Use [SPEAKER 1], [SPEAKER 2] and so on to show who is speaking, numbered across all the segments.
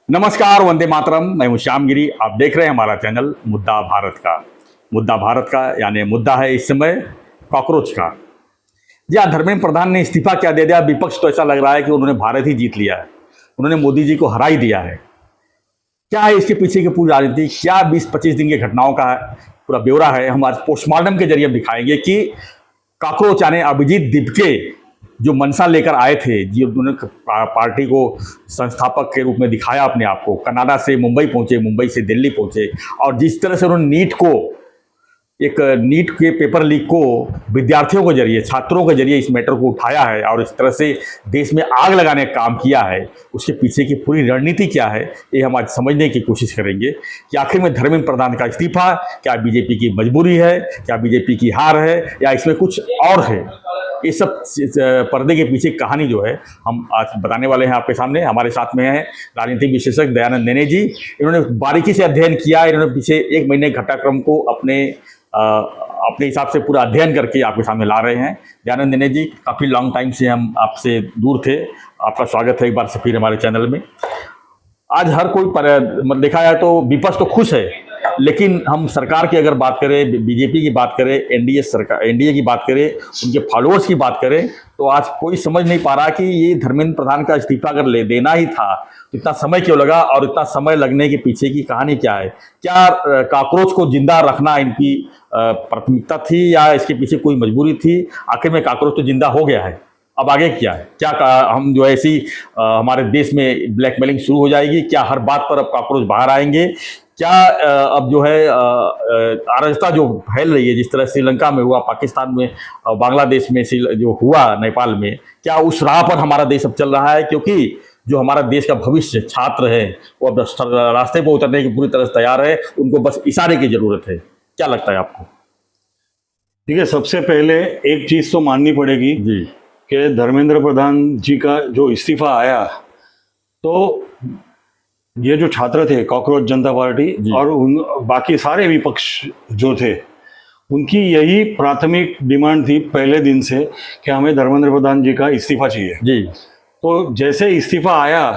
[SPEAKER 1] नमस्कार, वंदे मातरम। मैं हूं श्याम गिरी। आप देख रहे हैं हमारा चैनल मुद्दा भारत का। मुद्दा भारत का यानी मुद्दा है इस समय कॉकरोच का। जी हाँ, धर्मेंद्र प्रधान ने इस्तीफा क्या दे दिया। विपक्ष तो ऐसा लग रहा है कि उन्होंने भारत ही जीत लिया है, उन्होंने मोदी जी को हरा ही दिया है। क्या है इसके पीछे की पूरी राजनीति, क्या 20-25 दिन की घटनाओं का पूरा ब्यौरा है, हम आज पोस्टमार्टम के जरिए दिखाएंगे कि कॉकरोच यानी अभिजीत दिपके जो मंशा लेकर आए थे, जो उन्होंने पार्टी को संस्थापक के रूप में दिखाया अपने आप को, कनाडा से मुंबई पहुंचे, मुंबई से दिल्ली पहुंचे, और जिस तरह से उन्होंने नीट के पेपर लीक को विद्यार्थियों के जरिए, छात्रों के जरिए इस मैटर को उठाया है और इस तरह से देश में आग लगाने का काम किया है, उसके पीछे की पूरी रणनीति क्या है, ये हम आज समझने की कोशिश करेंगे कि आखिर में धर्मेंद्र प्रधान का इस्तीफा क्या बीजेपी की मजबूरी है, क्या बीजेपी की हार है, या इसमें कुछ और है। ये सब पर्दे के पीछे कहानी जो है हम आज बताने वाले हैं आपके सामने। हमारे साथ में हैं राजनीतिक विशेषज्ञ दयानंद नेने जी। इन्होंने बारीकी से अध्ययन किया, इन्होंने पीछे एक महीने घटनाक्रम को अपने हिसाब से पूरा अध्ययन करके आपके सामने ला रहे हैं। दयानंद नेने जी, काफ़ी लॉन्ग टाइम से हम आपसे दूर थे, आपका स्वागत है एक बार से फिर हमारे चैनल में। आज हर कोई देखा जाए तो विपक्ष तो खुश है, लेकिन हम सरकार की अगर बात करें, बीजेपी की बात करें, एनडीए की बात करें, उनके फॉलोअर्स की बात करें, तो आज कोई समझ नहीं पा रहा कि ये धर्मेंद्र प्रधान का इस्तीफा अगर ले देना ही था तो इतना समय क्यों लगा, और इतना समय लगने के पीछे की कहानी क्या है। क्या कॉकरोच को जिंदा रखना इनकी प्राथमिकता थी, या इसके पीछे कोई मजबूरी थी। आखिर में कॉकरोच तो जिंदा हो गया है, अब आगे क्या है। क्या हम जो है ऐसी हमारे देश में ब्लैकमेलिंग शुरू हो जाएगी, क्या हर बात पर अब कॉकरोच बाहर आएंगे, क्या अब जो है अराजकता जो फैल रही है, जिस तरह श्रीलंका में हुआ, पाकिस्तान में, बांग्लादेश में जो हुआ, नेपाल में, क्या उस राह पर हमारा देश अब चल रहा है। क्योंकि जो हमारा देश का भविष्य छात्र है वो अब रास्ते पर उतरने की पूरी तरह से तैयार है, उनको बस इशारे की जरूरत है। क्या लगता है आपको?
[SPEAKER 2] ठीक है, सबसे पहले एक चीज़ तो माननी पड़ेगी
[SPEAKER 1] जी
[SPEAKER 2] कि धर्मेंद्र प्रधान जी का जो इस्तीफा आया, तो ये जो छात्र थे कॉकरोच जनता पार्टी और बाकी सारे विपक्ष जो थे, उनकी यही प्राथमिक डिमांड थी पहले दिन से कि हमें धर्मेंद्र प्रधान जी का इस्तीफा चाहिए
[SPEAKER 1] जी।
[SPEAKER 2] तो जैसे इस्तीफा आया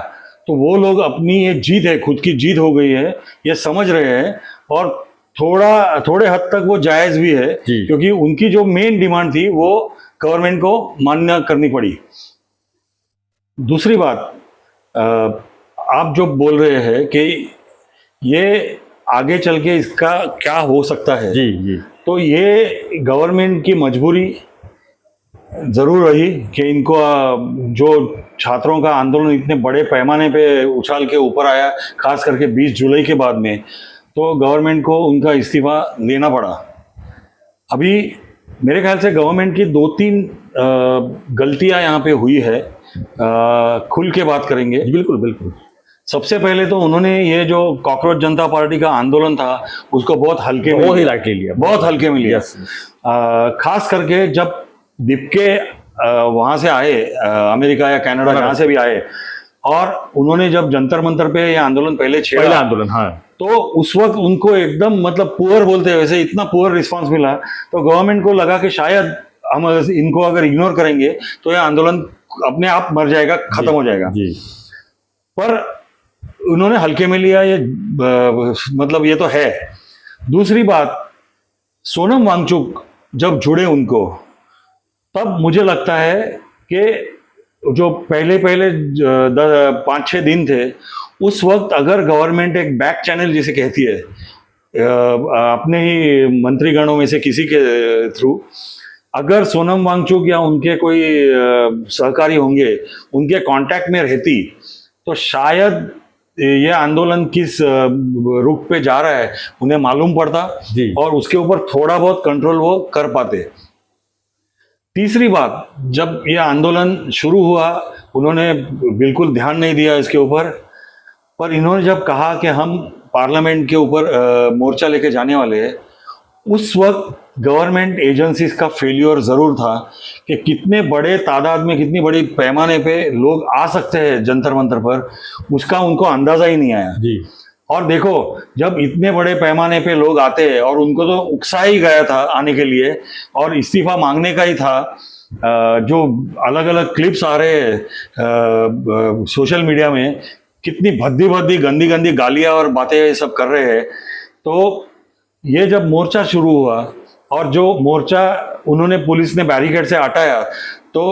[SPEAKER 2] तो वो लोग अपनी ये जीत है, खुद की जीत हो गई है, ये समझ रहे हैं, और थोड़े हद तक वो जायज़ भी है, क्योंकि उनकी जो मेन डिमांड थी वो गवर्नमेंट को मान्य करनी पड़ी। दूसरी बात, आप जो बोल रहे हैं कि ये आगे चल के इसका क्या हो सकता है, जी, तो ये गवर्नमेंट की मजबूरी ज़रूर रही कि इनको जो छात्रों का आंदोलन इतने बड़े पैमाने पे उछाल के ऊपर आया, खास करके 20 जुलाई के बाद में, तो गवर्नमेंट को उनका इस्तीफा लेना पड़ा। अभी मेरे ख्याल से गवर्नमेंट की 2-3 गलतियां यहाँ पे हुई है। खुल के बात करेंगे।
[SPEAKER 1] बिल्कुल बिल्कुल।
[SPEAKER 2] सबसे पहले तो उन्होंने ये जो कॉकरोच जनता पार्टी का आंदोलन था उसको बहुत हल्के में लिया, बहुत हल्के में लिया। खास करके जब दिपके वहाँ से आए, अमेरिका या कनाडा जहाँ से भी आए, और उन्होंने जब जंतर मंतर पे ये आंदोलन पहले आंदोलन, हाँ, तो उस वक्त उनको एकदम मतलब पुअर बोलते हैं, वैसे इतना पुअर रिस्पांस मिला, तो गवर्नमेंट को लगा कि शायद हम इनको अगर इग्नोर करेंगे तो यह आंदोलन अपने आप मर जाएगा, खत्म हो जाएगा। पर उन्होंने हल्के में लिया, ये मतलब ये तो है। दूसरी बात, सोनम वांगचुक जब जुड़े उनको, तब मुझे लगता है कि जो पहले 5-6 दिन थे, उस वक्त अगर गवर्नमेंट एक बैक चैनल जिसे कहती है, अपने ही मंत्रीगणों में से किसी के थ्रू, अगर सोनम वांगचुक या उनके कोई सहकारी होंगे, उनके कांटेक्ट में रहती, तो शायद ये आंदोलन किस रुख पे जा रहा है उन्हें मालूम पड़ता और उसके ऊपर थोड़ा बहुत कंट्रोल वो कर पाते। तीसरी बात, जब ये आंदोलन शुरू हुआ उन्होंने बिल्कुल ध्यान नहीं दिया इसके ऊपर, पर इन्होंने जब कहा कि हम पार्लियामेंट के ऊपर मोर्चा लेके जाने वाले हैं, उस वक्त गवर्नमेंट एजेंसीज का फेलियर ज़रूर था कि कितने बड़े तादाद में, कितनी बड़ी पैमाने पे लोग आ सकते हैं जंतर मंतर पर, उसका उनको अंदाज़ा ही नहीं आया। जी। और देखो, जब इतने बड़े पैमाने पे लोग आते हैं, और उनको तो उकसा ही गया था आने के लिए, और इस्तीफा मांगने का ही था, जो अलग अलग क्लिप्स आ रहे हैं सोशल मीडिया में कितनी भद्दी भद्दी गंदी गंदी गालियां और बातें ये सब कर रहे हैं। तो ये जब मोर्चा शुरू हुआ और जो मोर्चा उन्होंने पुलिस ने बैरिकेड से हटाया तो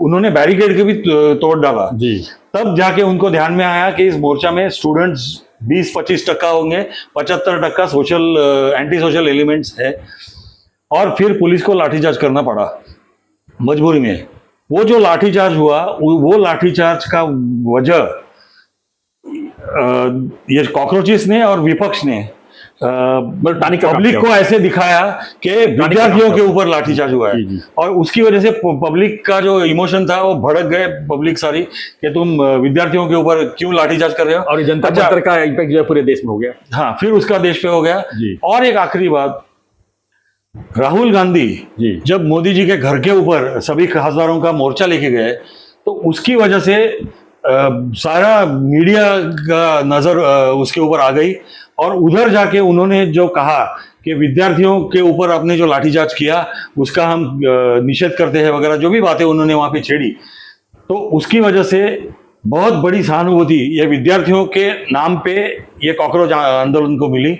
[SPEAKER 2] उन्होंने बैरिकेड के भी तोड़ डाला
[SPEAKER 1] जी।
[SPEAKER 2] तब जाके उनको ध्यान में आया कि इस मोर्चा में स्टूडेंट्स 20-25% होंगे, 75% सोशल एंटी सोशल एलिमेंट्स है, और फिर पुलिस को लाठीचार्ज करना पड़ा मजबूरी में। वो जो लाठीचार्ज हुआ वो लाठीचार्ज का वजह ये कॉकरोचेस ने और विपक्ष ने पब्लिक को ऐसे दिखाया कि विद्यार्थियों के ऊपर लाठीचार्ज हुआ है, और उसकी वजह से पब्लिक का जो इमोशन था वो भड़क गए पब्लिक सारी कि तुम विद्यार्थियों के ऊपर क्यों लाठीचार्ज कर रहे हो, और
[SPEAKER 1] जनता पार्टी का इम्पैक्ट जो है पूरे देश में हो गया।
[SPEAKER 2] हाँ, फिर उसका देश पे हो गया। और एक आखिरी बात, राहुल गांधी जब मोदी जी के घर के ऊपर सभी खासदारों का मोर्चा लेके गए तो उसकी वजह से सारा मीडिया का नजर उसके ऊपर आ गई, और उधर जाके उन्होंने जो कहा कि विद्यार्थियों के ऊपर आपने जो लाठीचार्ज किया उसका हम निषेध करते हैं वगैरह, जो भी बातें उन्होंने वहां पे छेड़ी, तो उसकी वजह से बहुत बड़ी सहानुभूति ये विद्यार्थियों के नाम पे ये कॉकरोच आंदोलन को मिली।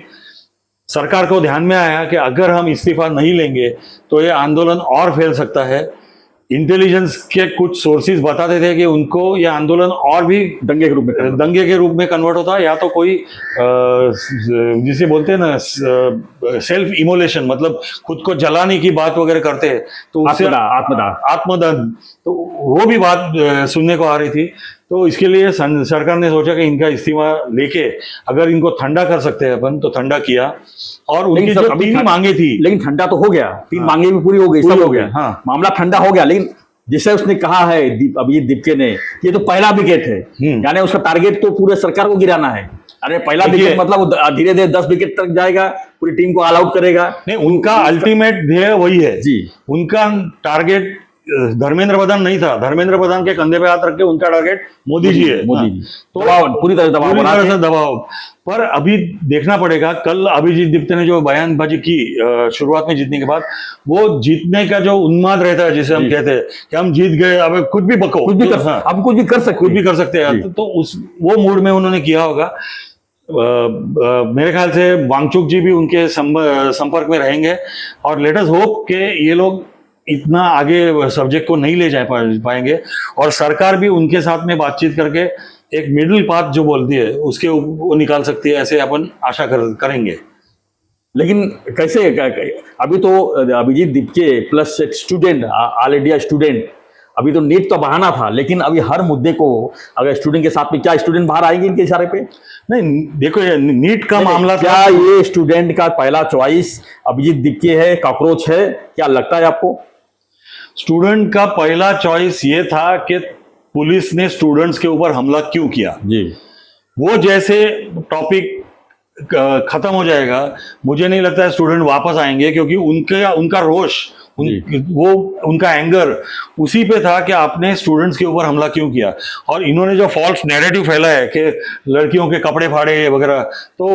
[SPEAKER 2] सरकार को ध्यान में आया कि अगर हम इस्तीफा नहीं लेंगे तो ये आंदोलन और फैल सकता है। इंटेलिजेंस के कुछ सोर्सेज बताते थे कि उनको यह आंदोलन और भी दंगे के रूप में कन्वर्ट होता है, या तो कोई जिसे बोलते हैं ना सेल्फ इमोलेशन, मतलब खुद को जलाने की बात वगैरह करते हैं, तो उससे आत्मदहन, तो वो भी बात सुनने को आ रही थी। तो इसके लिए सरकार ने सोचा कि इनका इस्तीफा लेके अगर इनको ठंडा कर सकते हैं अपन, तो ठंडा किया। और उनकी जो 3 मांगे थी,
[SPEAKER 1] लेकिन ठंडा तो हो गया, 3 मांगे भी पूरी हो गई, सब हो गया। हाँ, मामला ठंडा हो गया। लेकिन जैसे उसने कहा है अभिजीत दीपके ने, ये तो पहला विकेट है, यानी उसका टारगेट तो पूरे सरकार को गिराना है। अरे पहला विकेट मतलब धीरे धीरे 10 विकेट तक जाएगा, पूरी टीम को ऑल आउट करेगा।
[SPEAKER 2] नहीं, उनका अल्टीमेट ध्येय वही है जी। उनका टारगेट धर्मेंद्र प्रधान नहीं था, धर्मेंद्र प्रधान के कंधे पे हाथ रख के उनका टारगेट मोदी जी है।
[SPEAKER 1] मोदी जी तो पूरी तरह से
[SPEAKER 2] दबाव। पर अभी देखना पड़ेगा, कल अभिजीत दीप्ते ने जो बयानबाजी की शुरुआत में जीतने के बाद, वो जीतने का जो उन्माद रहता है जिसे हम कहते हैं कि हम जीत गए, अब कुछ भी बको,
[SPEAKER 1] कुछ भी कर सकते हैं,
[SPEAKER 2] तो उस वो मूड में उन्होंने किया होगा। मेरे ख्याल से वांगचुक जी भी उनके संपर्क में रहेंगे, और लेट अस होप कि ये लोग इतना आगे सब्जेक्ट को नहीं ले जा पाएंगे, और सरकार भी उनके साथ में बातचीत करके एक मिडिल पाथ जो बोलती है उसके वो निकाल सकती है, ऐसे अपन आशा करेंगे।
[SPEAKER 1] लेकिन कैसे, अभी तो अभिजीत दीपके प्लस एक स्टूडेंट, ऑल इंडिया स्टूडेंट, अभी तो नीट तो बहाना था, लेकिन अभी हर मुद्दे को अगर स्टूडेंट के साथ में, क्या स्टूडेंट बाहर आएंगे इनके इशारे पे?
[SPEAKER 2] नहीं, देखो ये नीट का मामला,
[SPEAKER 1] क्या ये स्टूडेंट का पहला चॉइस अभिजीत दीपके है, कॉकरोच है? क्या लगता है आपको?
[SPEAKER 2] स्टूडेंट का पहला चॉइस ये था कि पुलिस ने स्टूडेंट्स के ऊपर हमला क्यों किया जी। वो जैसे टॉपिक खत्म हो जाएगा, मुझे नहीं लगता है स्टूडेंट वापस आएंगे, क्योंकि उनका रोष, उनका एंगर उसी पे था कि आपने स्टूडेंट्स के ऊपर हमला क्यों किया। और इन्होंने जो फॉल्स नैरेटिव फैला है कि लड़कियों के कपड़े फाड़े वगैरह, तो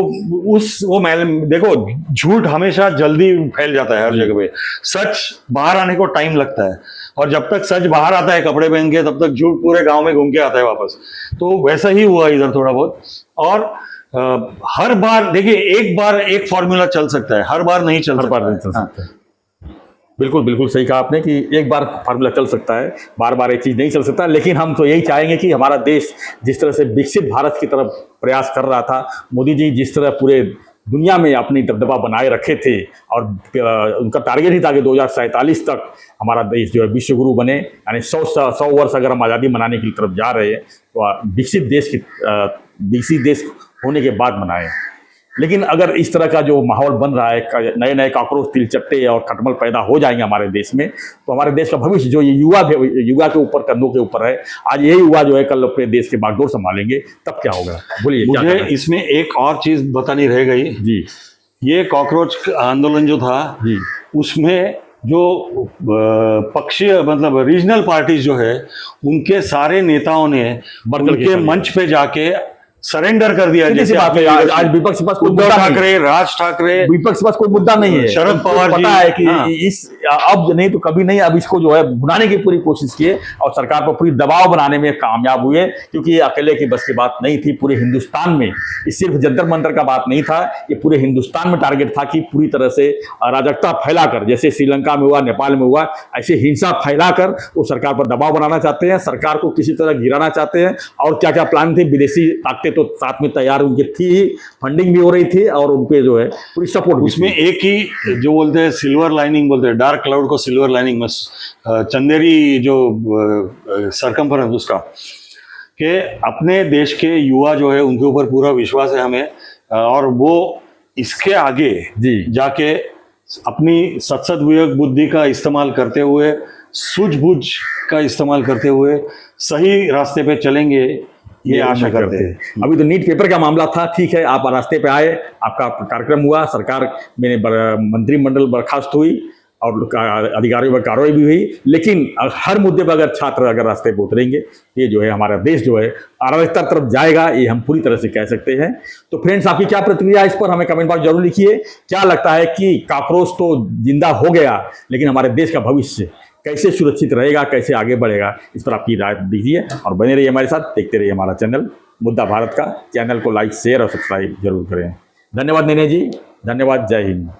[SPEAKER 2] देखो, झूठ हमेशा जल्दी फैल जाता है हर जगह पे, सच बाहर आने को टाइम लगता है, और जब तक सच बाहर आता है कपड़े पहन के, तब तक झूठ पूरे गांव में घूम के आता है वापस। तो वैसा ही हुआ इधर थोड़ा बहुत। और हर बार देखिए, एक बार एक फॉर्मूला चल सकता है, हर बार नहीं चल सकता।
[SPEAKER 1] बिल्कुल सही कहा आपने कि एक बार फार्मूला चल सकता है, बार बार एक चीज़ नहीं चल सकता। लेकिन हम तो यही चाहेंगे कि हमारा देश जिस तरह से विकसित भारत की तरफ प्रयास कर रहा था, मोदी जी जिस तरह पूरे दुनिया में अपनी दबदबा बनाए रखे थे, और उनका टारगेट ही था कि 2047 तक हमारा देश जो है विश्व गुरु बने, यानी 100 वर्ष अगर हम आज़ादी मनाने की तरफ जा रहे हैं तो विकसित देश होने के बाद मनाएं। लेकिन अगर इस तरह का जो माहौल बन रहा है, नए नए कॉकरोच, तिलचट्टे और खटमल पैदा हो जाएंगे हमारे देश में, तो हमारे देश का भविष्य जो ये युवा के ऊपर, कंधों के ऊपर है, आज यही युवा जो है कल अपने देश के बागडोर संभालेंगे, तब क्या होगा? बोलिए।
[SPEAKER 2] मुझे इसमें एक और चीज बतानी रह गई जी। ये कॉकरोच आंदोलन जो था जी, उसमें जो पक्षीय मतलब रीजनल पार्टीज जो है, उनके सारे नेताओं ने उनके मंच पे जाके सरेंडर कर दिया।
[SPEAKER 1] सीधी सी
[SPEAKER 2] जैसे
[SPEAKER 1] बात है, आज विपक्ष के पास कोई
[SPEAKER 2] उद्धव
[SPEAKER 1] मुद्दा नहीं है।
[SPEAKER 2] ठाकरे, राज ठाकरे,
[SPEAKER 1] विपक्ष के पास कोई मुद्दा नहीं है।
[SPEAKER 2] शरद पवार जी,
[SPEAKER 1] पता है कि
[SPEAKER 2] हाँ।
[SPEAKER 1] इस अब नहीं तो कभी नहीं, अब इसको जो है भुनाने की पूरी कोशिश किए और सरकार पर पूरी दबाव बनाने में कामयाब हुए, क्योंकि ये अकेले की बस की बात नहीं थी। पूरे हिंदुस्तान में, ये सिर्फ जंतर मंतर का बात नहीं था, ये पूरे हिंदुस्तान में टारगेट था कि पूरी तरह से अराजकता फैलाकर, जैसे श्रीलंका में हुआ, नेपाल में हुआ, ऐसे हिंसा फैलाकर वो सरकार पर दबाव बनाना चाहते हैं, सरकार को किसी तरह गिराना चाहते हैं। और क्या क्या प्लान थे, विदेशी ताकतें तो साथ में तैयार उनकी थी, फंडिंग भी हो रही थी और उनके जो है पूरी सपोर्ट।
[SPEAKER 2] उसमें एक ही जो बोलते हैं सिल्वर लाइनिंग, बोलते हैं डार्क क्लाउड को सिल्वर लाइनिंग में, चंदेरी जो सरकमफरेंस उसका, कि अपने देश के युवा जो है उनके ऊपर पूरा विश्वास है हमें, और वो इसके आगे
[SPEAKER 1] जी
[SPEAKER 2] जाके अपनी सत्सद विवेक बुद्धि का इस्तेमाल करते हुए, सूझबूझ का इस्तेमाल करते हुए सही रास्ते पे चलेंगे, ये आशा करते हैं।
[SPEAKER 1] अभी तो नीट पेपर का मामला था, ठीक है, आप रास्ते पे आए, आपका कार्यक्रम हुआ, सरकार में मंत्रिमंडल बर्खास्त हुई और अधिकारियों पर कार्रवाई भी हुई, लेकिन हर मुद्दे पर अगर छात्र अगर रास्ते पर उतरेंगे, ये जो है हमारा देश जो है अराजकता तरफ जाएगा, ये हम पूरी तरह से कह सकते हैं। तो फ्रेंड्स, आपकी क्या प्रतिक्रिया है इस पर हमें कमेंट बॉक्स जरूर लिखिए। क्या लगता है कि कॉकरोच तो जिंदा हो गया, लेकिन हमारे देश का भविष्य कैसे सुरक्षित रहेगा, कैसे आगे बढ़ेगा, इस पर आपकी राय दीजिए और बने रहिए हमारे साथ, देखते रहिए हमारा चैनल मुद्दा भारत का। चैनल को लाइक, शेयर और सब्सक्राइब जरूर करें। धन्यवाद नेने जी, धन्यवाद, जय हिंद।